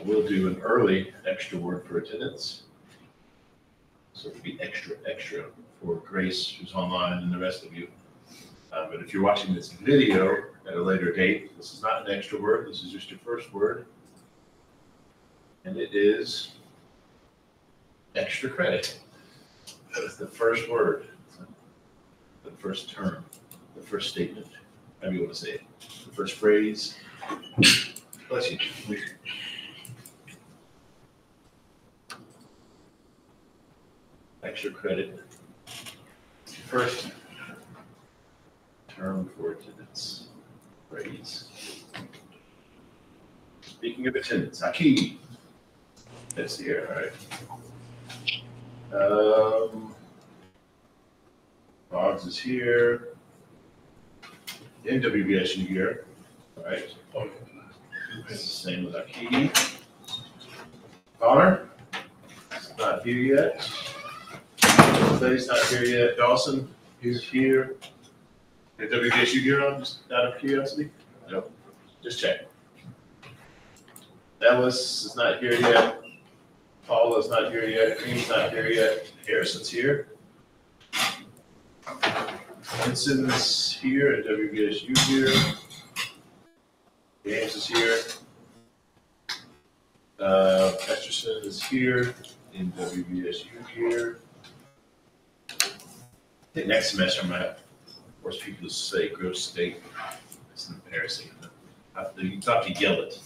We'll do an early extra word for attendance. So it'll be extra for Grace, who's online, and the rest of you. But if you're watching this video at a later date, this is not an extra word. This is just your first word. And it is extra credit. That is the first word, the first term, the first statement, however you want to say it, the first phrase. Bless you. Extra credit. First term for attendance. Phrase. Speaking of attendance, Aki. That's here, all right. Boggs is here. NWBSU here. All right. It's the same with Aki. Connor. Not here yet. Clay's not here yet. Dawson is here. Is WBSU here on just out of curiosity? Nope. Just check. Ellis is not here yet. Paula's not here yet. Green's not here yet. Harrison's here. Vincent's here at WBSU here. James is here. Pesterson is here in WBSU here. I think next semester I'm going to force people to say Grove State. It's embarrassing. You have to yell it.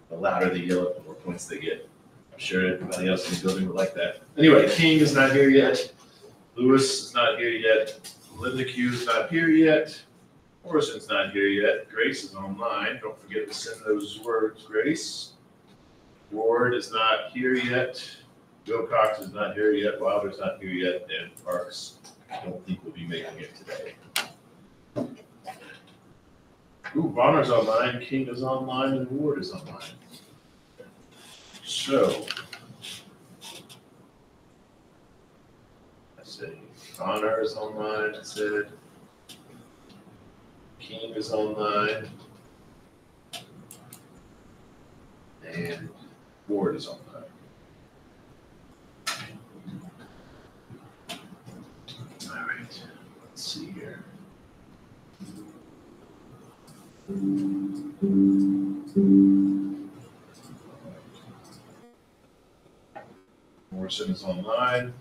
The louder they yell it, the more points they get. I'm sure everybody else in the building would like that. Anyway, King is not here yet. Lewis is not here yet. Linda Q is not here yet. Morrison's not here yet. Grace is online. Don't forget to send those words, Grace. Ward is not here yet. Wilcox is not here yet. Wilder's not here yet. And Parks, I don't think will be making it today. Ooh, Bonner's online. King is online. And Ward is online. So, I say Bonner is online. I said King is online. And Ward is online. All right, let's see here. Morrison is online.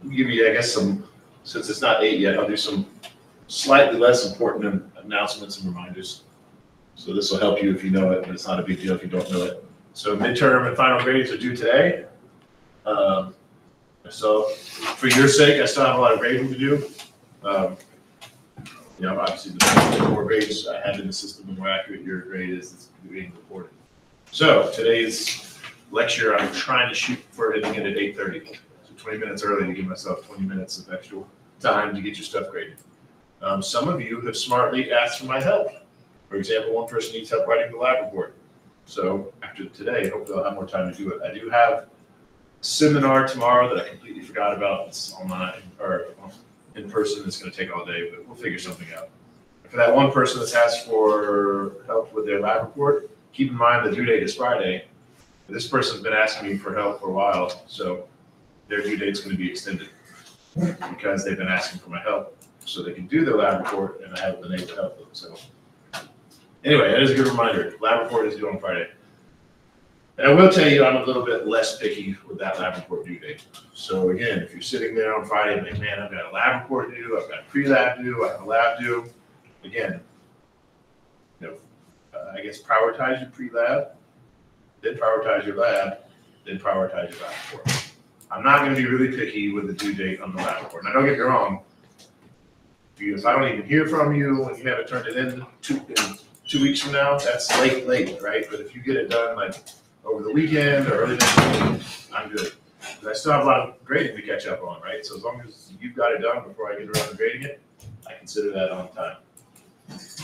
I'll give you, I guess, some, since it's not 8 yet, I'll do some slightly less important announcements and reminders. So this will help you if you know it, but it's not a big deal if you don't know it. So midterm and final grades are due today. So for your sake, I still have a lot of grading to do. Obviously the more grades I have in the system, the more accurate your grade is that's being reported. So today's lecture, I'm trying to shoot for hitting it at 8:30. So 20 minutes early to give myself 20 minutes of extra time to get your stuff graded. Some of you have smartly asked for my help. For example, one person needs help writing the lab report. So after today, hopefully I'll have more time to do it. I do have a seminar tomorrow that I completely forgot about. It's online or in person. It's going to take all day, but we'll figure something out. For that one person that's asked for help with their lab report, keep in mind the due date is Friday. This person's been asking me for help for a while, so their due date's going to be extended because they've been asking for my help so they can do their lab report, and I haven't been able to help them. So anyway, that is a good reminder. Lab report is due on Friday. And I will tell you, I'm a little bit less picky with that lab report due date. So again, if you're sitting there on Friday and like, man, I've got a lab report due, I've got a pre-lab due, I have a lab due. Again, I guess prioritize your pre-lab, then prioritize your lab, then prioritize your lab report. I'm not going to be really picky with the due date on the lab report. Now, don't get me wrong. If I don't even hear from you and you haven't turned it in 2 weeks from now, that's late, right? But if you get it done like over the weekend or early next week, I'm good. But I still have a lot of grading to catch up on, right? So as long as you've got it done before I get around to grading it, I consider that on time.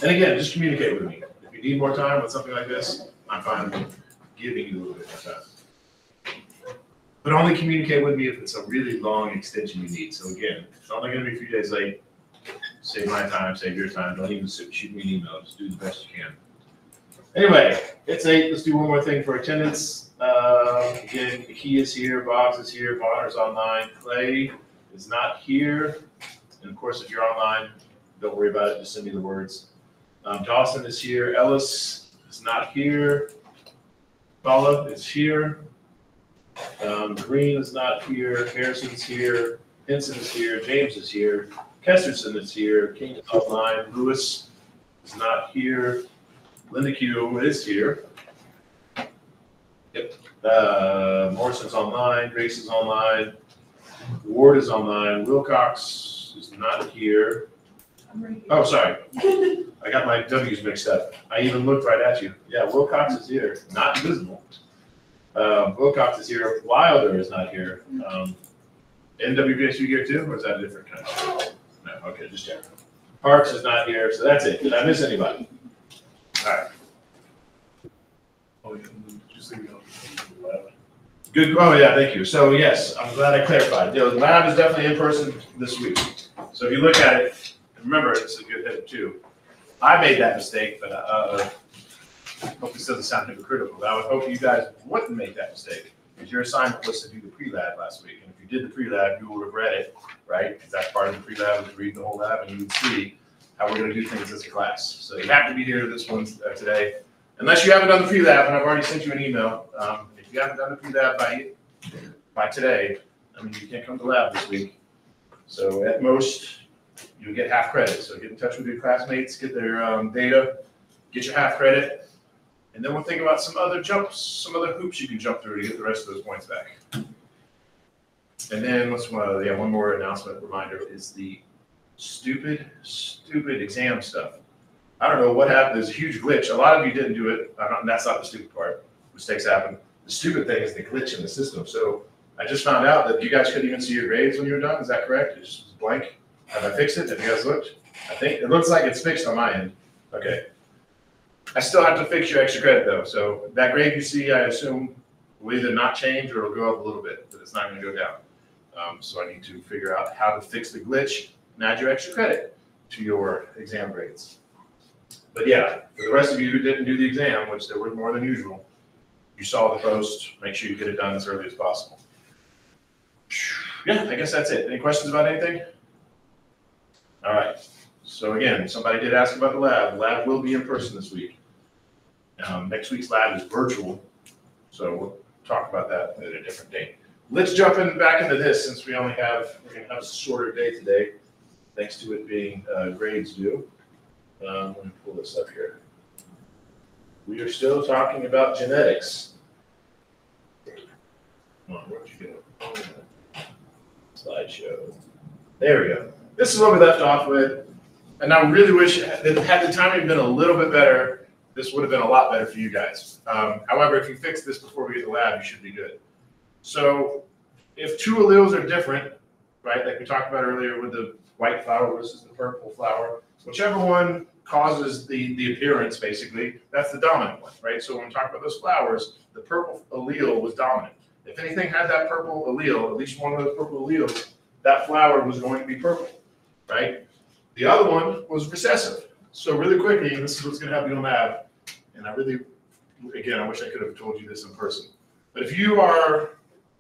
And again, just communicate with me. If you need more time with something like this, I'm fine with giving you a little bit more time. But only communicate with me if it's a really long extension you need. So again, it's only going to be a few days late. Save my time, save your time. Don't even shoot me an email. Just do the best you can. Anyway, it's 8. Let's do one more thing for attendance. Again, Key is here, Boggs is here, Bonner's online, Clay is not here. And of course, if you're online, don't worry about it, just send me the words. Dawson is here, Ellis is not here, Paula is here, Green is not here, Harrison's here, Henson is here, James is here, Kesterson is here, King is online, Lewis is not here, Linda Q is here. Yep. Morrison's online, Grace is online, Ward is online, Wilcox is not here. Oh, sorry. I got my W's mixed up. I even looked right at you. Yeah, Wilcox is here, not visible. Wilcox is here. Wilder is not here. NWBSU here too, or is that a different kind? No, okay, just check. Parks is not here, so that's it. Did I miss anybody? All right. Good. Oh yeah, thank you. So yes, I'm glad I clarified. The lab is definitely in person this week. So if you look at it, remember it's a good hit too. I made that mistake, but I hope this doesn't sound hypocritical. I would hope you guys wouldn't make that mistake, because your assignment was to do the pre-lab last week. And if you did the pre-lab, you will regret it, right? Because that's part of the pre-lab, is read the whole lab, and you would see how we're going to do things as a class. So you have to be here this one today, unless you haven't done the pre-lab, and I've already sent you an email. If you haven't done the pre-lab by today, I mean, you can't come to lab this week. So at most, you'll get half credit. So get in touch with your classmates, get their data, get your half credit, and then we'll think about some other jumps, some other hoops you can jump through to get the rest of those points back. And then one more announcement reminder is the stupid exam stuff. I don't know what happened. There's a huge glitch. A lot of you didn't do it. That's not the stupid part. Mistakes happen. The stupid thing is the glitch in the system. So I just found out that you guys couldn't even see your grades when you were done. Is that correct? It just was blank. Have I fixed it? Have you guys looked? I think it looks like it's fixed on my end. Okay. I still have to fix your extra credit though. So that grade you see, I assume, will either not change or it'll go up a little bit, but it's not going to go down. So I need to figure out how to fix the glitch and add your extra credit to your exam grades. But yeah, for the rest of you who didn't do the exam, which there were more than usual, you saw the post. Make sure you get it done as early as possible. Yeah, I guess that's it. Any questions about anything? All right. So again, somebody did ask about the lab. The lab will be in person this week. Next week's lab is virtual, so we'll talk about that at a different date. Let's jump back into this, since we're going to have a shorter day today, thanks to it being grades due. Let me pull this up here. We are still talking about genetics. Come on, where'd you go? Slideshow. There we go. This is what we left off with. And I really wish that had the timing been a little bit better, this would have been a lot better for you guys. However, if you fix this before we get to the lab, you should be good. So if two alleles are different, right, like we talked about earlier with the white flower versus the purple flower, whichever one causes the appearance, basically, that's the dominant one, right? So when we talk about those flowers, the purple allele was dominant. If anything had that purple allele, at least one of those purple alleles, that flower was going to be purple, right? The other one was recessive. So really quickly, and this is what's going to help you in lab, and I really, again, I wish I could have told you this in person, but if you are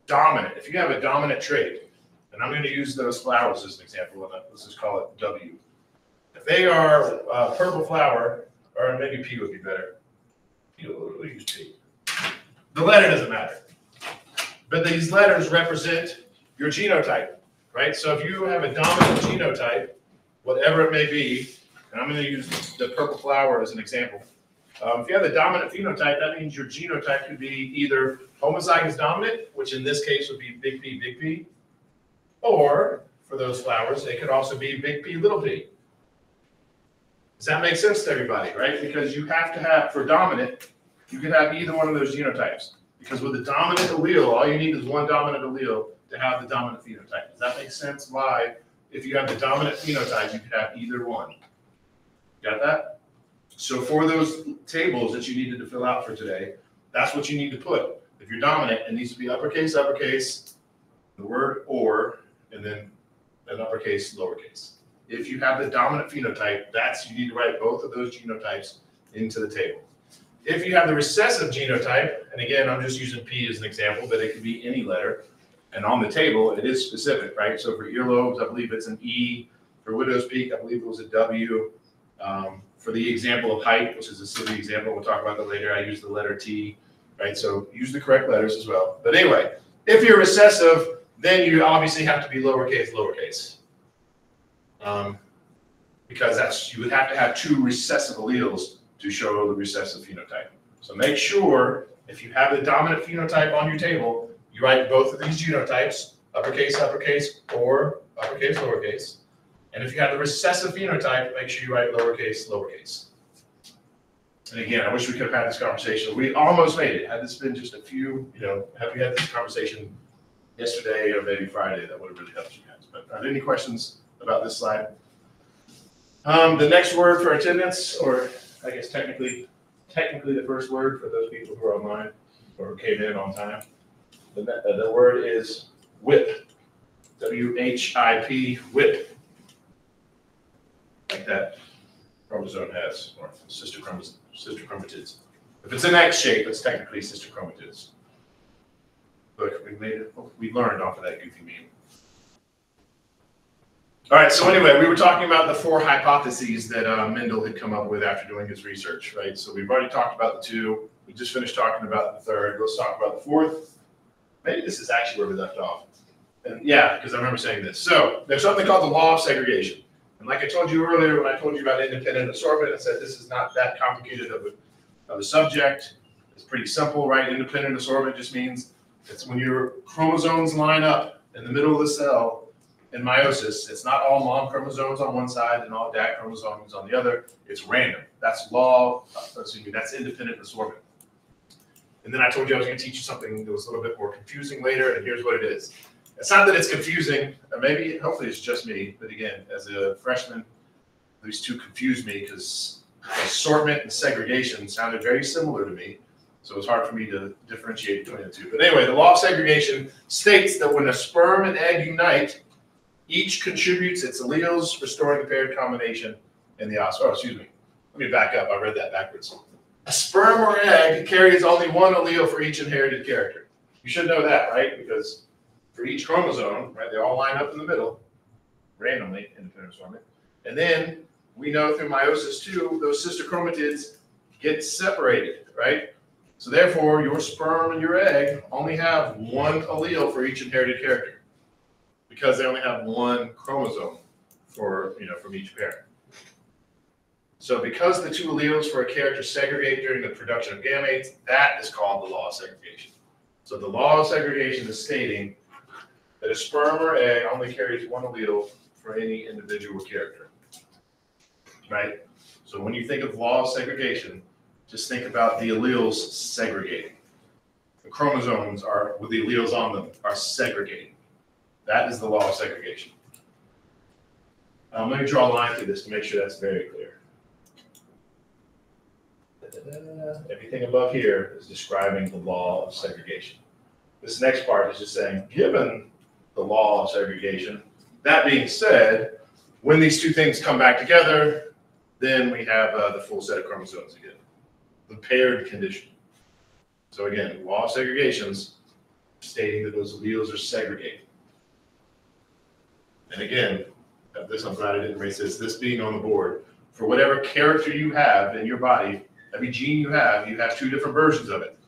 dominant, if you have a dominant trait, and I'm going to use those flowers as an example, let's just call it W. If they are purple flower, or maybe P would be better. We'll use P. The letter doesn't matter. But these letters represent your genotype, right? So if you have a dominant genotype, whatever it may be, and I'm going to use the purple flower as an example. If you have the dominant phenotype, that means your genotype could be either homozygous dominant, which in this case would be big P, or for those flowers, it could also be big P, little p. Does that make sense to everybody, right? Because you have to have, for dominant, you could have either one of those genotypes. Because with the dominant allele, all you need is one dominant allele to have the dominant phenotype. Does that make sense? Why, if you have the dominant phenotype, you could have either one. Got that? So for those tables that you needed to fill out for today, that's what you need to put. If you're dominant, it needs to be uppercase, the word or, and then an uppercase, lowercase. If you have the dominant phenotype, you need to write both of those genotypes into the table. If you have the recessive genotype, and again, I'm just using P as an example, but it could be any letter. And on the table, it is specific, right? So for earlobes, I believe it's an E. For widow's peak, I believe it was a W. For the example of height, which is a silly example, we'll talk about that later, I use the letter T, right? So use the correct letters as well. But anyway, if you're recessive, then you obviously have to be lowercase. Because you would have to have two recessive alleles to show the recessive phenotype. So make sure if you have the dominant phenotype on your table, you write both of these genotypes, uppercase, or uppercase, lowercase. And if you have the recessive phenotype, make sure you write lowercase. And again, I wish we could have had this conversation. We almost made it. Had this been just a few, had we had this conversation yesterday or maybe Friday, that would have really helped you guys. But are there any questions about this slide? The next word for attendance, or I guess technically the first word for those people who are online or came in on time, the word is WHIP. WHIP, WHIP. Like that chromosome has, or sister chromatids. If it's an X shape, it's technically sister chromatids. Look, we learned off of that goofy meme. All right, so anyway, we were talking about the 4 hypotheses that Mendel had come up with after doing his research, right? So we've already talked about the 2. We just finished talking about the 3rd. Let's talk about the 4th. Maybe this is actually where we left off. And yeah, because I remember saying this. So there's something called the law of segregation. And like I told you earlier, when I told you about independent assortment, I said this is not that complicated of a subject. It's pretty simple, right? Independent assortment just means it's when your chromosomes line up in the middle of the cell in meiosis. It's not all mom chromosomes on one side and all dad chromosomes on the other. It's random. That's that's independent assortment. And then I told you I was going to teach you something that was a little bit more confusing later, and here's what it is. It's not that it's confusing, maybe, hopefully it's just me, but again, as a freshman, these two confused me because assortment and segregation sounded very similar to me, so it's hard for me to differentiate between the two. But anyway, the law of segregation states that when a sperm and egg unite, each contributes its alleles, restoring the paired combination in the os. Oh, excuse me. Let me back up. I read that backwards. A sperm or egg carries only one allele for each inherited character. You should know that, right? Because for each chromosome, right, they all line up in the middle, randomly, independent assortment. And then we know through meiosis too, those sister chromatids get separated, right? So therefore, your sperm and your egg only have one allele for each inherited character, because they only have one chromosome for, from each parent. So because the two alleles for a character segregate during the production of gametes, that is called the law of segregation. So the law of segregation is stating that a sperm or egg only carries one allele for any individual character, right? So when you think of law of segregation, just think about the alleles segregating. The chromosomes with the alleles on them are segregating. That is the law of segregation. Let me draw a line through this to make sure that's very clear. Everything above here is describing the law of segregation. This next part is just saying, given the law of segregation, that being said, when these two things come back together, then we have the full set of chromosomes again, the paired condition. So again, law of segregation's stating that those alleles are segregating. And again, this I'm glad I didn't erase this being on the board, for whatever character you have in your body, every gene you have two different versions of it.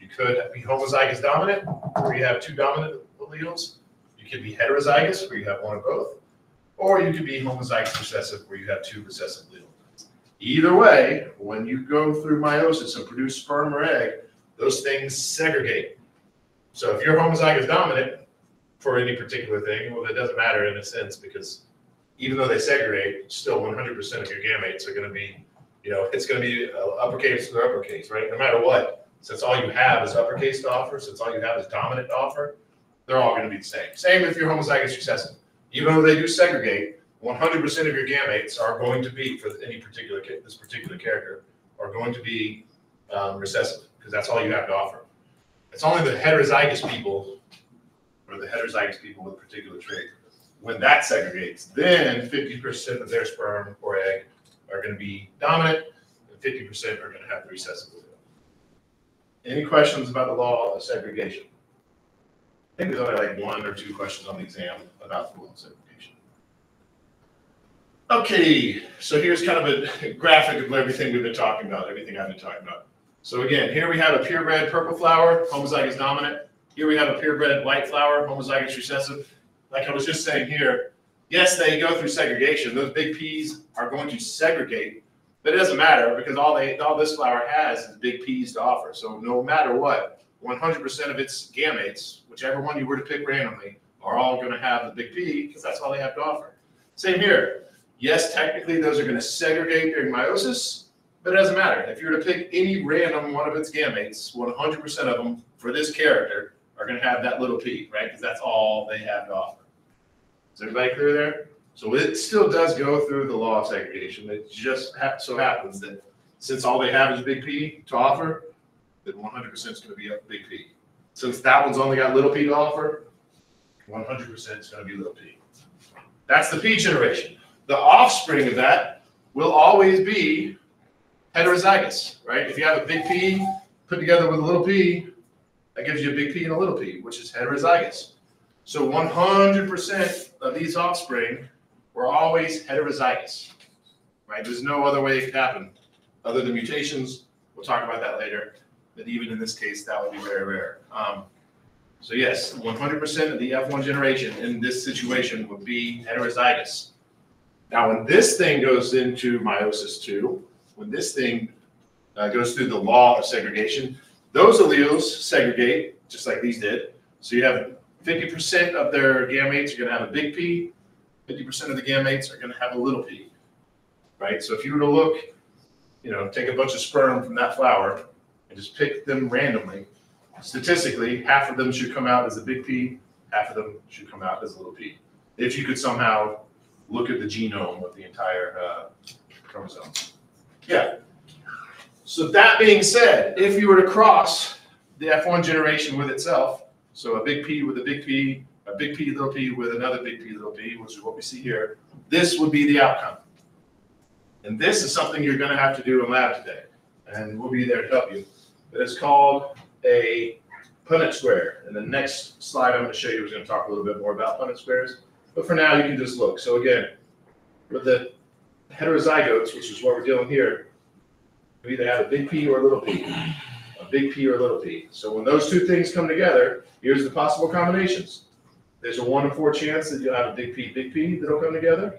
You could be homozygous dominant, where you have two dominant alleles. You could be heterozygous, where you have one of both. Or you could be homozygous recessive, where you have two recessive alleles. Either way, when you go through meiosis and produce sperm or egg, those things segregate. So if you're homozygous dominant for any particular thing, well, it doesn't matter in a sense, because even though they segregate, still 100% of your gametes are going to be, it's going to be uppercase or uppercase, right? No matter what. Since all you have is uppercase to offer, since all you have is dominant to offer, they're all going to be the same. Same if you're homozygous recessive. Even though they do segregate, 100% of your gametes are going to be, for this particular character, are going to be recessive, because that's all you have to offer. It's only the heterozygous people, or the heterozygous people with a particular trait. When that segregates, then 50% of their sperm or egg are going to be dominant, and 50% are going to have the recessive allele. Any questions about the law of segregation? I think there's only like 1 or 2 questions on the exam about the law of segregation. Okay, so here's kind of a graphic of everything we've been talking about, everything I've been talking about. So again, here we have a purebred purple flower, homozygous dominant. Here we have a purebred white flower, homozygous recessive. Like I was just saying here, yes, they go through segregation. Those big P's are going to segregate, but it doesn't matter because all this flower has is big P's to offer. So no matter what, 100% of its gametes, whichever one you were to pick randomly, are all going to have the big P because that's all they have to offer. Same here. Yes, technically those are going to segregate during meiosis, but it doesn't matter. If you were to pick any random one of its gametes, 100% of them for this character are going to have that little P, right? Because that's all they have to offer. Is everybody clear there? So it still does go through the law of segregation. It just so happens that since all they have is big P to offer, then 100% is going to be a big P. Since that one's only got little p to offer, 100% is going to be little p. That's the P generation. The offspring of that will always be heterozygous, right? If you have a big P put together with a little p, that gives you a big P and a little p, which is heterozygous. So 100% of these offspring were always heterozygous, right? There's no other way it could happen other than mutations. We'll talk about that later. But even in this case, that would be very rare. So yes, 100% of the F1 generation in this situation would be heterozygous. Now, when this thing goes into meiosis 2, when this thing goes through the law of segregation, those alleles segregate just like these did. So you have 50% of their gametes are going to have a big P, 50% of the gametes are going to have a little p, right? So if you were to look, take a bunch of sperm from that flower and just pick them randomly, statistically, half of them should come out as a big P, half of them should come out as a little p. If you could somehow look at the genome of the entire chromosome. Yeah. So that being said, if you were to cross the F1 generation with itself, so a big P with a big P, a big P little p with another big P little p, which is what we see here, this would be the outcome. And this is something you're going to have to do in lab today, and we'll be there to help you. But it's called a Punnett square. And the next slide I'm going to show you is going to talk a little bit more about Punnett squares. But for now, you can just look. So again, with the heterozygotes, which is what we're dealing here, you either have a big P or a little p. A big P or a little p. So when those two things come together, here's the possible combinations. There's a 1 in 4 chance that you'll have a big P that'll come together.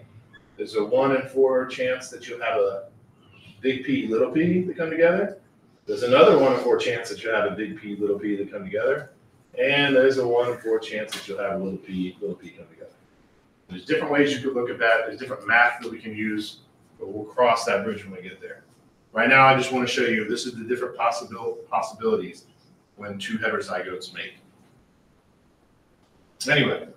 There's a 1 in 4 chance that you'll have a big P, little p that come together. There's another 1 in 4 chance that you'll have a big P, little p that come together. And there's a 1 in 4 chance that you'll have a little p come together. There's different ways you could look at that. There's different math that we can use, but we'll cross that bridge when we get there. Right now, I just want to show you this is the different possibilities when two heterozygotes mate. Anyway,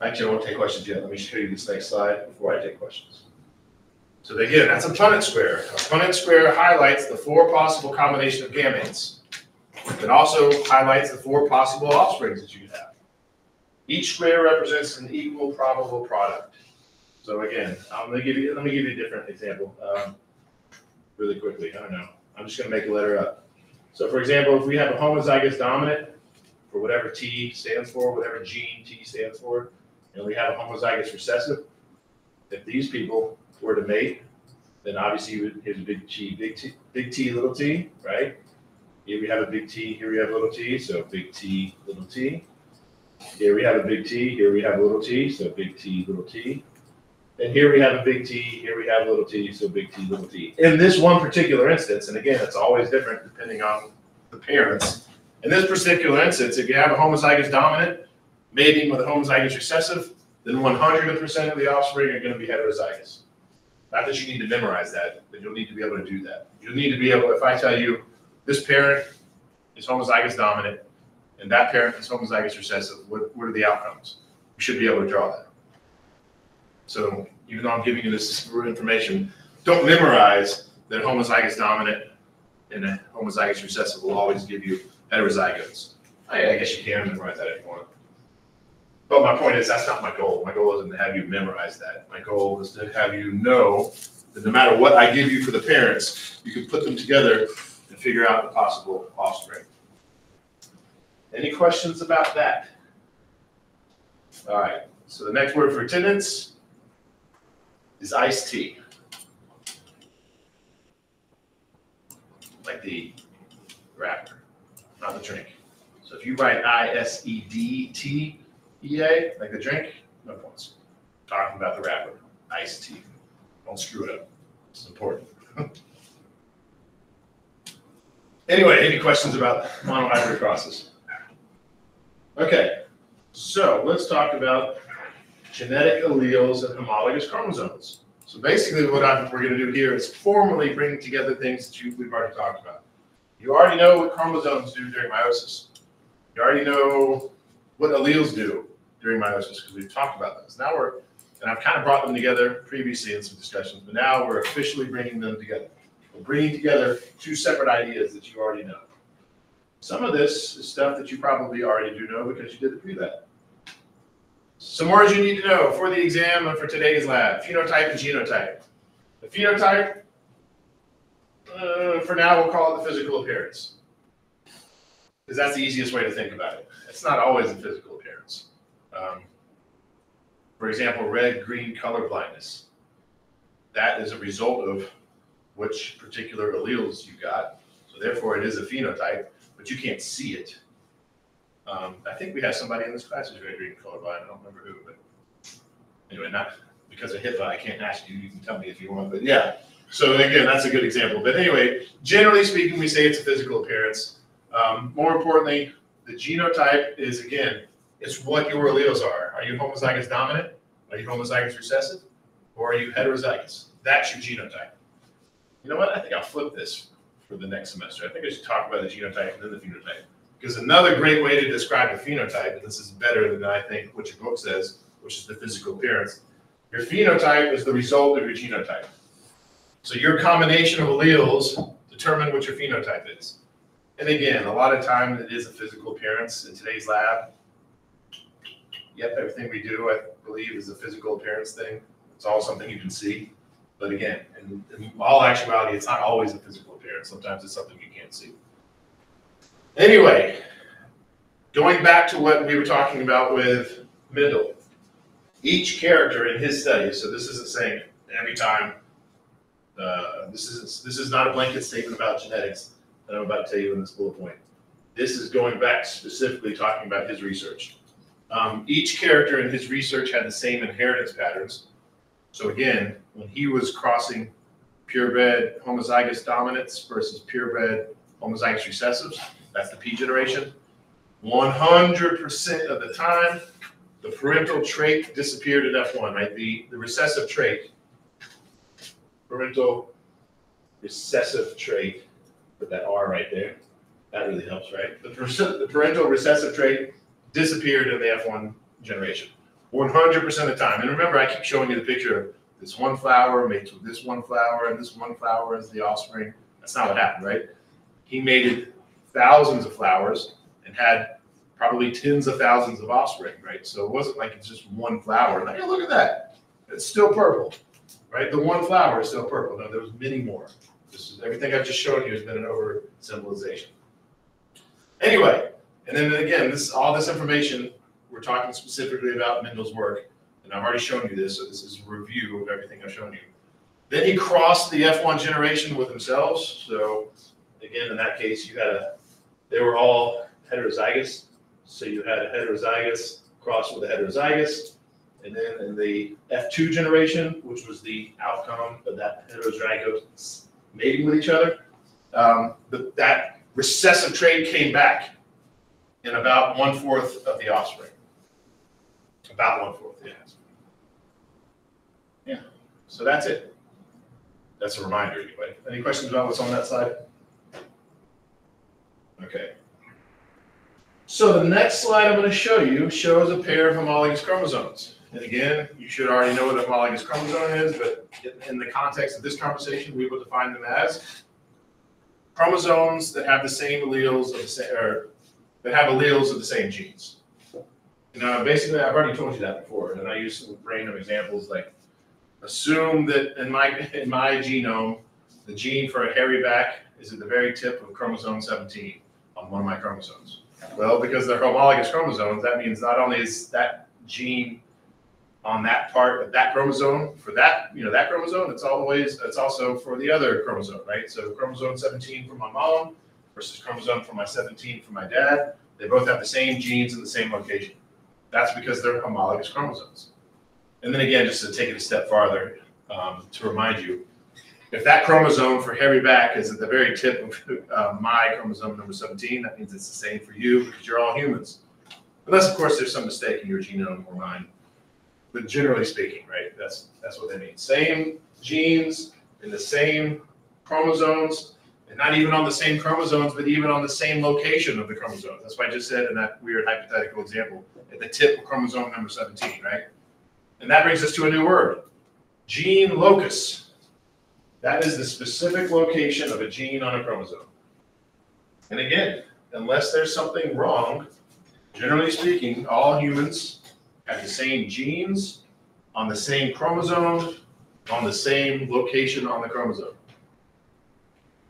actually, I won't take questions yet. Let me show you this next slide before I take questions. So again, that's a Punnett square. A Punnett square highlights the 4 possible combination of gametes. It also highlights the 4 possible offsprings that you could have. Each square represents an equal probable product. So again, let me give you a different example really quickly. I don't know. I'm just going to make a letter up. So for example, if we have a homozygous dominant for whatever T stands for, whatever gene T stands for, and we have a homozygous recessive, if these people were to mate, then obviously here's a big T, little t, right? Here we have a big T, here we have a little t, so big T, little t. Here we have a big T, here we have a little t, so big T, little t. And here we have a big T, here we have a little t, so big T, little t. In this one particular instance, and again, it's always different depending on the parents. In this particular instance, if you have a homozygous dominant mating with a homozygous recessive, then 100% of the offspring are going to be heterozygous. Not that you need to memorize that, but you'll need to be able to do that. You'll need to be able, if I tell you this parent is homozygous dominant and that parent is homozygous recessive, what are the outcomes? You should be able to draw that. So even though I'm giving you this information, don't memorize that homozygous dominant and a homozygous recessive will always give you heterozygotes. I guess you can memorize that if you want. But my point is, that's not my goal. My goal isn't to have you memorize that. My goal is to have you know that no matter what I give you for the parents, you can put them together and figure out the possible offspring. Any questions about that? All right, so the next word for attendance is iced tea. Like the wrapper, not the drink. So if you write I-S-E-D-T-E-A, like the drink, no points. Talking about the wrapper, iced tea. Don't screw it up. It's important. Anyway, any questions about monohybrid crosses? Okay, so let's talk about genetic alleles and homologous chromosomes. So basically what we're going to do here is formally bring together things that we've already talked about. You already know what chromosomes do during meiosis. You already know what alleles do during meiosis because we've talked about those. Now and I've kind of brought them together previously in some discussions, but now we're officially bringing them together. We're bringing together two separate ideas that you already know. Some of this is stuff that you probably already do know because you did the pre-lab. Some words you need to know for the exam and for today's lab: phenotype and genotype. The phenotype, for now, we'll call it the physical appearance, because that's the easiest way to think about it. It's not always the physical appearance. For example, red-green color blindness. That is a result of which particular alleles you got. So therefore, it is a phenotype, but you can't see it. I think we have somebody in this class who's red-green colorblind. I don't remember who, but anyway, not because of HIPAA, I can't ask you. You can tell me if you want, but yeah. So again, that's a good example. But anyway, generally speaking, we say it's a physical appearance. More importantly, the genotype is, again, it's what your alleles are. Are you homozygous dominant? Are you homozygous recessive? Or are you heterozygous? That's your genotype. You know what? I think I'll flip this for the next semester. I think I should talk about the genotype and then the phenotype. Because another great way to describe a phenotype, and this is better than I think what your book says, which is the physical appearance. Your phenotype is the result of your genotype. So your combination of alleles determine what your phenotype is. And again, a lot of times it is a physical appearance. In today's lab, yep, everything we do, I believe, is a physical appearance thing. It's all something you can see. But again, in all actuality, it's not always a physical appearance. Sometimes it's something you can't see. Anyway, going back to what we were talking about with Mendel, each character in his study, so this isn't saying every time, this is not a blanket statement about genetics that I'm about to tell you in this bullet point. This is going back specifically talking about his research. Each character in his research had the same inheritance patterns. So again, when he was crossing purebred homozygous dominants versus purebred homozygous recessives, that's the P generation, 100% of the time, the parental trait disappeared in F1, right? The recessive trait, parental recessive trait, put that R right there. That really helps, right? The parental recessive trait disappeared in the F1 generation, 100% of the time. And remember, I keep showing you the picture of this one flower mates with this one flower, and this one flower is the offspring. That's not what happened, right? He mated thousands of flowers and had probably tens of thousands of offspring, right? So it wasn't like it's just one flower. Like, hey, look at that. It's still purple, right? The one flower is still purple. No, there was many more. This is everything I've just shown you has been an oversimplification. Anyway, and then again, all this information, we're talking specifically about Mendel's work, and I've already shown you this, so this is a review of everything I've shown you. Then he crossed the F1 generation with themselves. So again, in that case, they were all heterozygous. So you had a heterozygous crossed with a heterozygous. And then in the F2 generation, which was the outcome of that heterozygous mating with each other, that recessive trait came back in about 1/4 of the offspring. About 1/4, yeah. Yeah, so that's it. That's a reminder anyway. Any questions about what's on that slide? Okay. So the next slide I'm going to show you shows a pair of homologous chromosomes. And again, you should already know what a homologous chromosome is, but in the context of this conversation, we will define them as chromosomes that have the same alleles of the same, or that have alleles of the same genes. Now, basically, I've already told you that before, and I use some random examples like assume that in my genome the gene for a hairy back is at the very tip of chromosome 17 on one of my chromosomes? Well, because they're homologous chromosomes, that means not only is that gene on that part of that chromosome for that, that chromosome, it's also for the other chromosome, right? So chromosome 17 for my mom versus chromosome for my 17 for my dad, they both have the same genes in the same location. That's because they're homologous chromosomes. And then again, just to take it a step farther, to remind you, if that chromosome for hairy back is at the very tip of my chromosome number 17, that means it's the same for you because you're all humans. Unless, of course, there's some mistake in your genome or mine. But generally speaking, right, that's what they mean. Same genes in the same chromosomes, and not even on the same chromosomes, but even on the same location of the chromosomes. That's what I just said in that weird hypothetical example, at the tip of chromosome number 17, right? And that brings us to a new word, gene locus. That is the specific location of a gene on a chromosome. And again, unless there's something wrong, generally speaking, all humans have the same genes on the same chromosome, on the same location on the chromosome.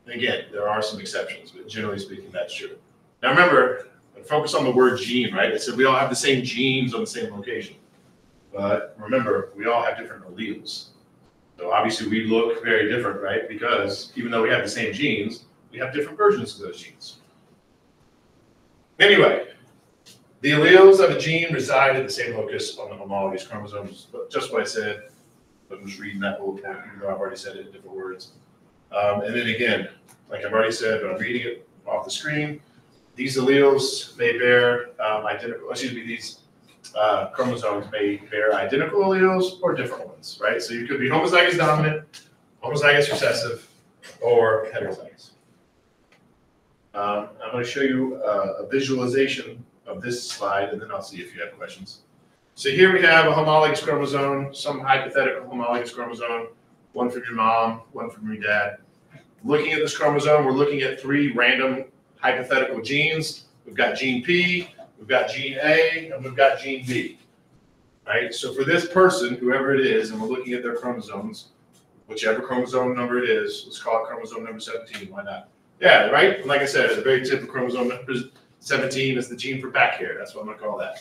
And again, there are some exceptions, but generally speaking, that's true. Now remember, focus on the word gene, right? It said we all have the same genes on the same location. But remember, we all have different alleles. So obviously we look very different, right? Because even though we have the same genes, we have different versions of those genes. Anyway, the alleles of a gene reside at the same locus on the homologous chromosomes. But just what I said, I'm just reading that bullet point, even though I've already said it in different words. And then again, like I've already said, but I'm reading it off the screen, these alleles may bear these chromosomes may bear identical alleles or different ones, right? So you could be homozygous dominant, homozygous recessive, or heterozygous. I'm going to show you a visualization of this slide, and then I'll see if you have questions. So here we have a homologous chromosome, some hypothetical homologous chromosome, one from your mom, one from your dad. Looking at this chromosome, we're looking at 3 random hypothetical genes. We've got gene P, we've got gene A, and we've got gene B, right? So for this person, whoever it is, and we're looking at their chromosomes, whichever chromosome number it is, let's call it chromosome number 17, why not? Yeah, right? Like I said, at the very tip of chromosome number 17 is the gene for back hair. That's what I'm gonna call that.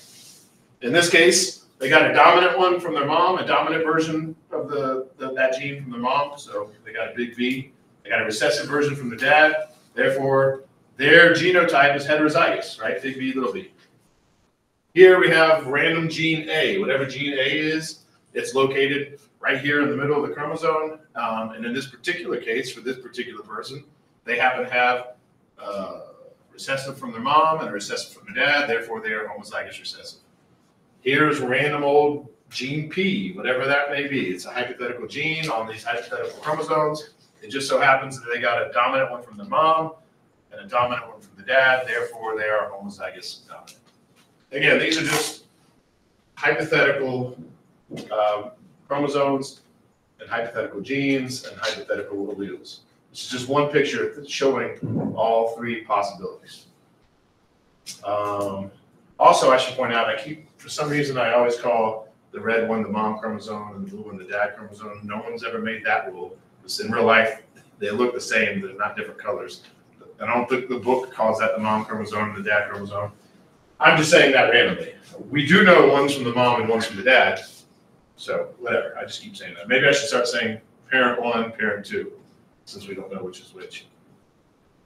In this case, they got a dominant one from their mom, a dominant version of that gene from their mom, so they got a big V. They got a recessive version from the dad, therefore, their genotype is heterozygous, right? Big V, little v. Here we have random gene A. Whatever gene A is, it's located right here in the middle of the chromosome. And in this particular case, for this particular person, they happen to have recessive from their mom and a recessive from their dad. Therefore, they are homozygous recessive. Here's random old gene P, whatever that may be. It's a hypothetical gene on these hypothetical chromosomes. It just so happens that they got a dominant one from the mom and a dominant one from the dad. Therefore, they are homozygous dominant. Again, these are just hypothetical chromosomes and hypothetical genes and hypothetical alleles. This is just one picture showing all 3 possibilities. Also, I should point out, for some reason, I always call the red one the mom chromosome and the blue one the dad chromosome. No one's ever made that rule. Because in real life, they look the same. They're not different colors. I don't think the book calls that the mom chromosome and the dad chromosome. I'm just saying that randomly. We do know one's from the mom and one's from the dad. So whatever, I just keep saying that. Maybe I should start saying parent 1, parent 2, since we don't know which is which.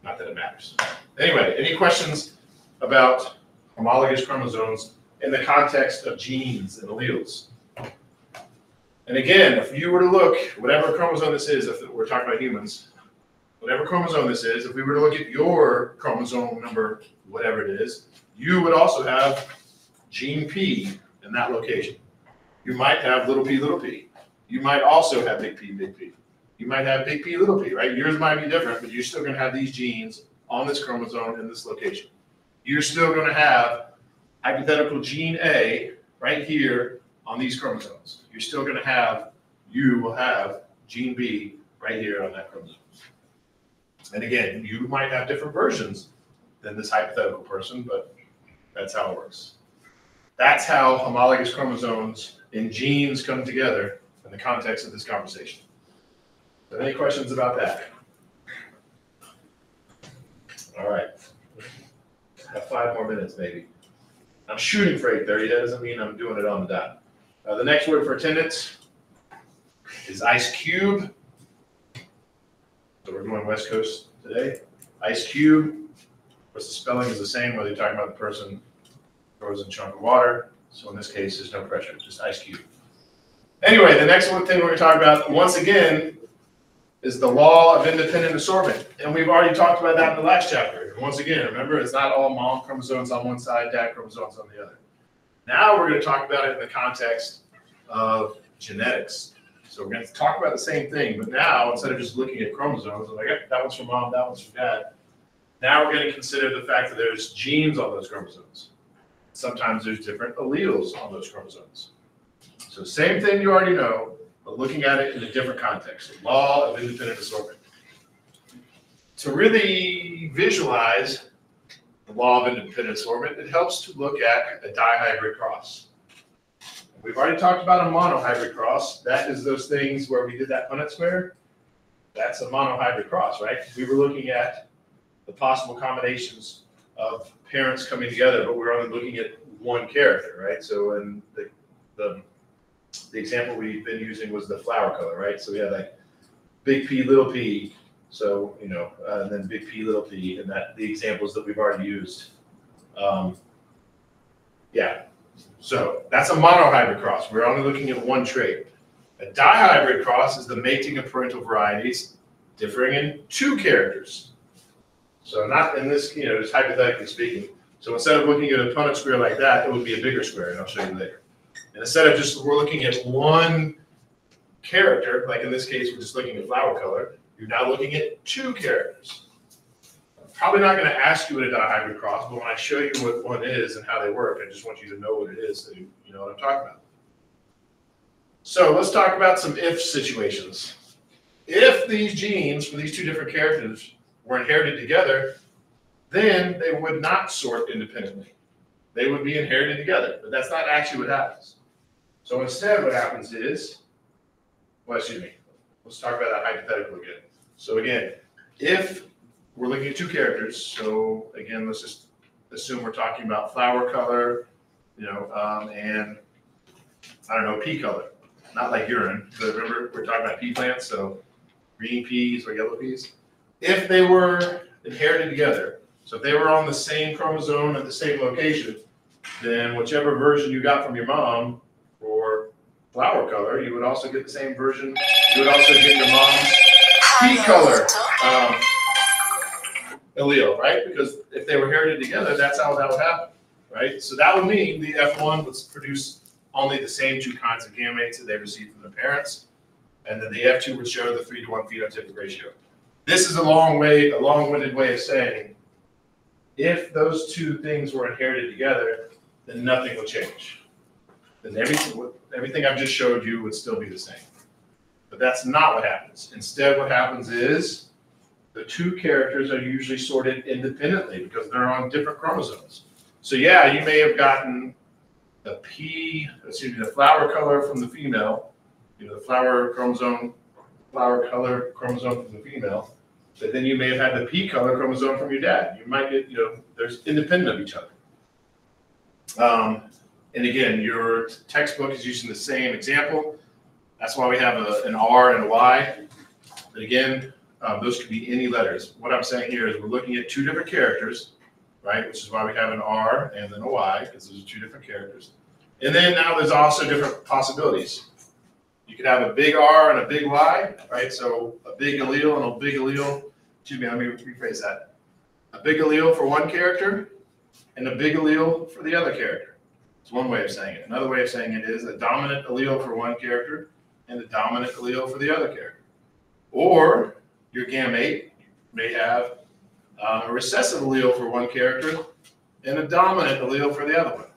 Not that it matters. Anyway, any questions about homologous chromosomes in the context of genes and alleles? And again, if you were to look, whatever chromosome this is, if we're talking about humans, whatever chromosome this is, if we were to look at your chromosome number, whatever it is, you would also have gene P in that location. You might have little p, little p. You might also have big P, big P. You might have big P, little p, right? Yours might be different, but you're still going to have these genes on this chromosome in this location. You're still going to have hypothetical gene A right here on these chromosomes. You're still going to have, you will have gene B right here on that chromosome. And again, you might have different versions than this hypothetical person, but that's how it works. That's how homologous chromosomes and genes come together in the context of this conversation. So any questions about that? All right. Have 5 more minutes, maybe. I'm shooting for 8:30. That doesn't mean I'm doing it on the dot. The next word for attendance is ice cube. So we're going West Coast today. Ice cube. Of course, the spelling is the same whether you're talking about the person throws in a chunk of water. So in this case, there's no pressure, just ice cube. Anyway, the next one thing we're going to talk about, once again, is the law of independent assortment. And we've already talked about that in the last chapter. Once again, remember, it's not all mom chromosomes on one side, dad chromosomes on the other. Now we're going to talk about it in the context of genetics. So we're going to talk about the same thing, but now instead of just looking at chromosomes, like that one's for mom, that one's for dad. Now we're going to consider the fact that there's genes on those chromosomes. Sometimes there's different alleles on those chromosomes. So same thing you already know, but looking at it in a different context. The law of independent assortment. To really visualize the law of independent assortment, it helps to look at a dihybrid cross. We've already talked about a monohybrid cross. That is those things where we did that Punnett square. That's a monohybrid cross, right? We were looking at the possible combinations of parents coming together, but we're only looking at one character, right? So in the example we've been using was the flower color, right? So we had like big P, little p, so, you know, and then big P, little p, and that the examples that we've already used. Yeah. So that's a monohybrid cross. We're only looking at one trait. A dihybrid cross is the mating of parental varieties differing in 2 characters. So not in this, you know, just hypothetically speaking. So instead of looking at a Punnett square like that, it would be a bigger square, and I'll show you later. And instead of just, we're looking at one character, like in this case, we're just looking at flower color, you're now looking at 2 characters. Probably not going to ask you what a dihybrid cross, but when I show you what one is and how they work, I just want you to know what it is so you know what I'm talking about. So let's talk about some if situations. If these genes for these 2 different characters were inherited together, then they would not sort independently. They would be inherited together, but that's not actually what happens. So instead what happens is, well, excuse me, let's talk about that hypothetical again. So again, if we're looking at 2 characters, so again, let's just assume we're talking about flower color, you know, and I don't know, pea color, not like urine. So remember, we're talking about pea plants, so green peas or yellow peas. If they were inherited together, so if they were on the same chromosome at the same location, then whichever version you got from your mom for flower color, you would also get the same version. You would also get your mom's pea color allele, right? Because if they were inherited together, that's how that would happen, right? So that would mean the F1 would produce only the same 2 kinds of gametes that they received from their parents, and then the F2 would show the 3-to-1 phenotypic ratio. This is a long-winded way of saying, if those 2 things were inherited together, then nothing would change. Then everything I've just showed you would still be the same. But that's not what happens. Instead, what happens is the 2 characters are usually sorted independently because they're on different chromosomes. So yeah, you may have gotten the flower color from the female, you know, the flower color chromosome from the female, but then you may have had the pea color chromosome from your dad. You might get, you know, there's independent of each other. And again, your textbook is using the same example. That's why we have an R and a Y. But again, those could be any letters. What I'm saying here is we're looking at 2 different characters, right? Which is why we have an R and then a Y, because those are 2 different characters. And then now there's also different possibilities. You could have a big R and a big Y, right? So a big allele and a big allele. Excuse me, let me rephrase that. A big allele for one character and a big allele for the other character. It's one way of saying it. Another way of saying it is a dominant allele for one character and a dominant allele for the other character. Or your gamete may have a recessive allele for one character and a dominant allele for the other one.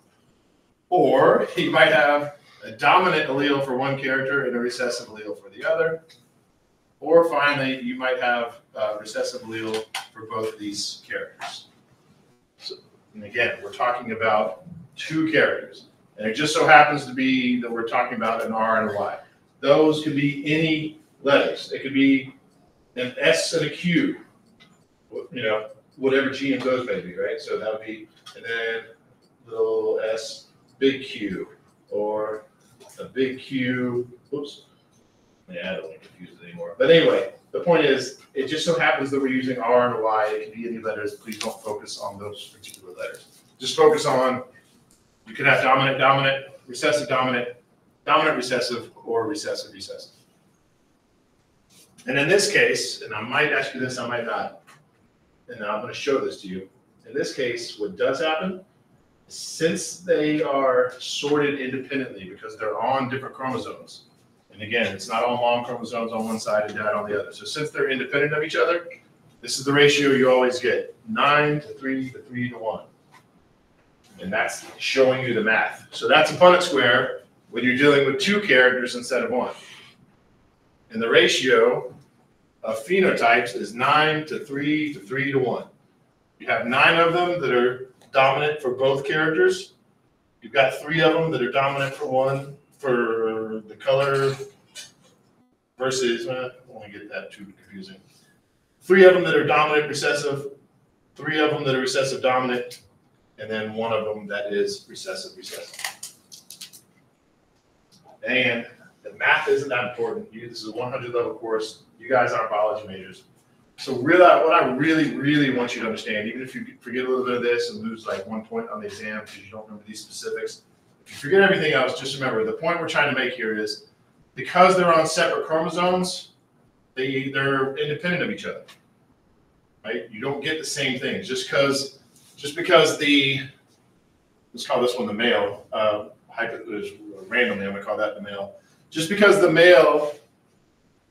Or you might have a dominant allele for one character and a recessive allele for the other. Or finally, you might have a recessive allele for both of these characters. So, and again, we're talking about 2 characters. And it just so happens to be that we're talking about an R and a Y. Those could be any letters. It could be an S and a Q. You know, whatever G in those may be, right? So that would be, and then little s, big Q, or a big Q, whoops. Yeah, I don't want to confuse it anymore. But anyway, the point is, it just so happens that we're using R and Y. It can be any letters. Please don't focus on those particular letters. Just focus on, you can have dominant, dominant, recessive, dominant, dominant, recessive, or recessive, recessive. And in this case, and I might ask you this, I might not, and I'm going to show this to you. In this case, what does happen, since they are sorted independently because they're on different chromosomes, and again, it's not all mom chromosomes on one side and dad on the other. So since they're independent of each other, this is the ratio you always get, 9 to 3 to 3 to 1. And that's showing you the math. So that's a Punnett square when you're dealing with 2 characters instead of 1. And the ratio of phenotypes is 9 to 3 to 3 to 1. You have 9 of them that are dominant for both characters. You've got 3 of them that are dominant for one, for the color versus, I don't want to get that too confusing. 3 of them that are dominant recessive, 3 of them that are recessive dominant, and then 1 of them that is recessive recessive. And the math isn't that important. This is a 100 level course. You guys aren't biology majors. So really, what I really, really want you to understand, even if you forget a little bit of this and lose like 1 point on the exam because you don't remember these specifics, if you forget everything else, just remember the point we're trying to make here is because they're on separate chromosomes, they're independent of each other, right? You don't get the same things just because the, let's call this one the male, randomly I'm gonna call that the male. Just because the male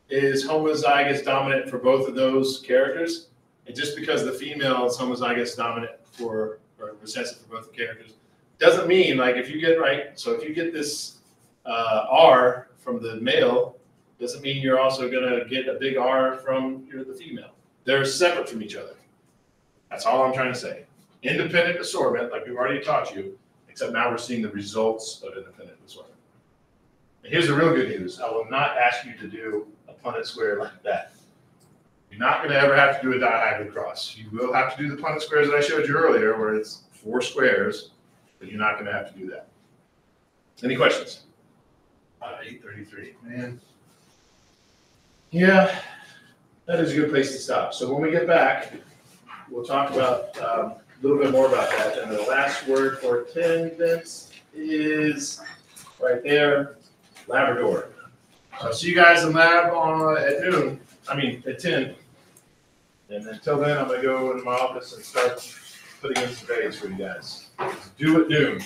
is homozygous dominant for both of those characters, and just because the female is homozygous dominant or recessive for both the characters, doesn't mean, like, if you get right, so if you get this R from the male, doesn't mean you're also gonna get a big R from the female. They're separate from each other. That's all I'm trying to say. Independent assortment, like we've already taught you, except now we're seeing the results of independent assortment. And here's the real good news. I will not ask you to do a Punnett square like that. You're not going to ever have to do a dihybrid cross. You will have to do the Punnett squares that I showed you earlier, where it's 4 squares, but you're not going to have to do that. Any questions? 8:33, man. Yeah, that is a good place to stop. So when we get back, we'll talk about a little bit more about that. And the last word for attendance is right there, Labrador. So I'll see you guys in lab at noon. At 10. And until then, I'm going to go into my office and start putting in some grades for you guys. It's due at noon.